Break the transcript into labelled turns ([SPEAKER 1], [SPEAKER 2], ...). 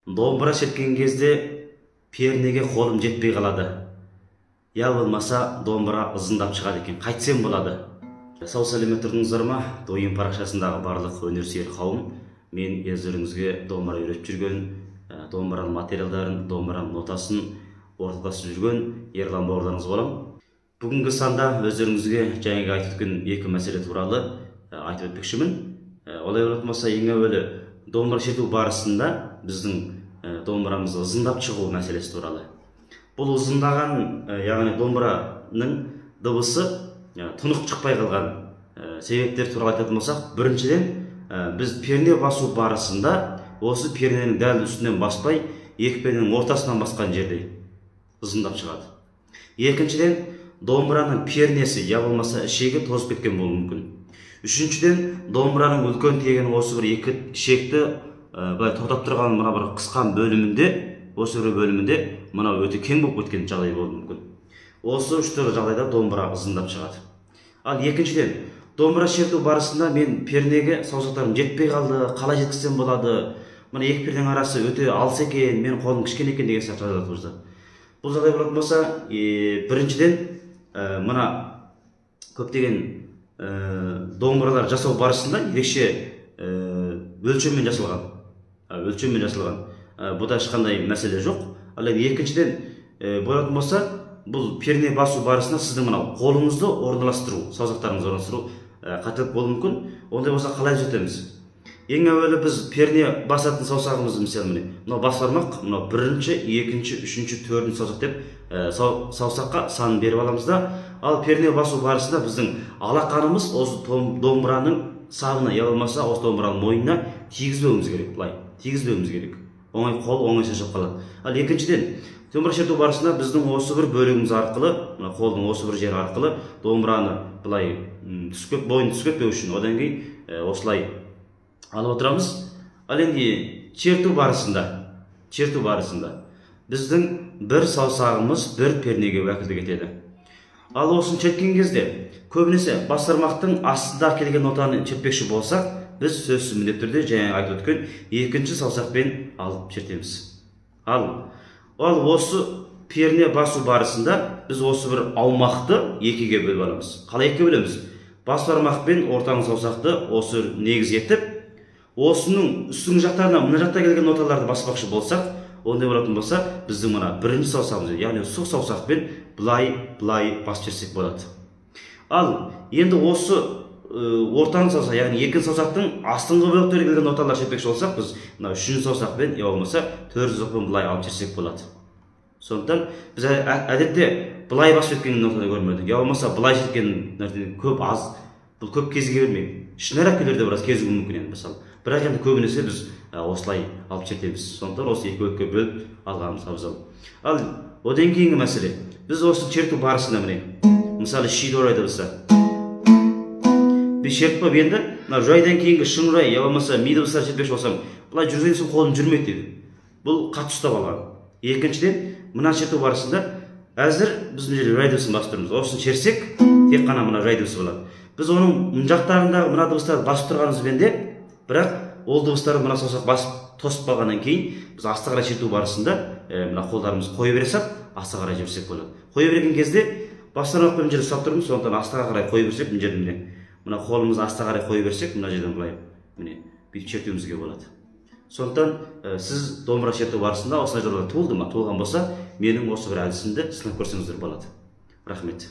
[SPEAKER 1] Домбыра шерткен кезде пернеге қолым жетпей қалады. Я болмаса домбыра ызыңдап шығады екен. Қайтсем болады. Сау сәлемет тұрдыңыздар ма? Дойын парақшасындағы барлық өнерсүйер қауым. Мен өздеріңізге домбыра үйретіп жүрген, домбыраның материалдарын, домбыраның нотасын орталасып жүрген Ерлан бауырларыңыз болам. Бүгінгі санда өздеріңізге жаңағы айтып өткен екі мәселе туралы айтып өтпекшімін. Олай болмаса ең әуелі домбыра шерту барысында біздің домбырамыз ызыңдап шығу мәселесі туралы. Бұл ызыңдаған, яғни домбыраның дыбысы тұнық шықпай қалған себептер туралы айтатын болсақ, біріншіден біз перне басу барысында осы перненің дәл үстінен баспай, екпенің ортасынан басқан жерде ызыңдап шығады. Екіншіден, домбыраның пернесі я болмаса ішегі тозып кеткен болуы мүмкін. Үшіншіден, домбыраның үлкен тегенің осы бір екі ішекті былай тоқтап тұрған мына бір қысқан бөлімінде, осы бір бөлімінде мына өте кең болып кеткен жағдай болуы мүмкін. Осы үш түрлі жағдайда домбыра ызыңдап шығады. Ал екіншіден, домбыра шерту барысында мен пернеге саусақтарым жетпей қалды, қалай жеткізсем болады, мына екі перненің арасы өте алыс екен, мен қолым кішкене екен деген сияқты жағдайлар туғызды. Бұл жағдай болатын болса, біріншіден мына көптеген домбыралар жасау барысында ерекше өлшеммен жасалған. Бұда ешқандай мәселе жоқ. Ал екіншіден болатын болса, бұл перне басу барысында сіздің мынау қолыңызды орналастыру, саусақтарыңызды орналастыру қателік болуы мүмкін. Ондай болса қалай түзетеміз? Ең әуелі біз перне басатын саусағымызды мысалы мынау бас бармақ, мынау бірінші, екінші, үшінші, төртінші саусақ деп саусаққа санын беріп аламыз да, ал перне басу барысында біздің алақанымыз осы домбыраның сабына, я болмаса осы домбыраның мойнына тигізбеуіміз керек, былай тигізбеуіміз керек. Оңай қол оңай шешіп қалады. Ал екіншіден, домбыра шерту барысында біздің осы бір бөлігіміз арқылы, қолдың осы бір жері арқылы домбыраны былай бойын түскетпеу үшін одан кейін осылай алып отырамыз. Ал енді шерту барысында біздің бір саусағымыз бір пернеге уәкілдік етеді. Ал осын шерткен кезде көбінесе бас бармақтың астында келген нотаны шертпекші болсақ, біз сөзсіз міндетті түрде жаңа айтып өткен екінші саусақпен алып шертеміз. Ал осы перне басу барысында біз осы бір аумақты екіге бөліп аламыз. Қалай екіге бөлеміз? Бас бармақпен ортаңғы саусақты осы негіз етіп, осының үстіңгі жақтарына мына жақта келген ноталарды баспақшы болсақ, ондай болатын болса, біздің мына бірінші саусағымыз, яғни сұқ саусақпен былай басып жіберсек болады. Ал енді осы ортаңғы саусақ, яғни екінші саусақтың астыңғы бөліктері келген ноталар шертпекші болсақ, біз мына үшінші саусақпен, я болмаса төртінші саусақпен былай алып жіберсек болады. Сондықтан біз әдетте былай басып жеткен нотаны көрмедік, я болмаса былай жеткен көп аз, бұл көп кезіге бермейді. Ішінара күйлерде біраз кезігуі мүмкін енді мысалы. Бірақ енді көбінесе біз осылай алып шертеміз. Сондықтан осы екі бөлікке бөліп алғанымыз абзал. Ал одан кейінгі мәселе, біз осы шерту барысында мысалы ши до райды болса, біз шертіп енді мына жайдан кейінгі шын рай, я болмаса ми дыбыстар шертпекші болсам, былай жүрген соң қолым жүрмейді дейді. Бұл қатты ұстап алған. Екіншіден, мына шерту барысында әзір біз мына жерде рай дыбысын басып тұрмыз. Осын шертсек, тек қана мына рай дыбысы болады. Біз оның мына жақтарындағы мына дыбыстарды басып тұрғанымызбен де, бірақ ол дыбыстарды мына саусақ басып тосып қалғаннан кейін біз асты қарай шерту барысында мына қолдарымызды қойып бере сап, асты қарай жіберсек болады. Қойып берген кезде бас бармақпен мына жерде ұстап тұрмыз, сондықтан астыға қарай қойып берсек, мына жерде мына қолымызды астыға қарай қойып берсек, мына жерден былай бүйтіп шертуімізге болады. Сондықтан сіз домбыра шерту барысында осындай жағдайлар туылды ма? Туылған болса, менің осы бір әдісімді сынап көрсеңіздер болады. Рахмет.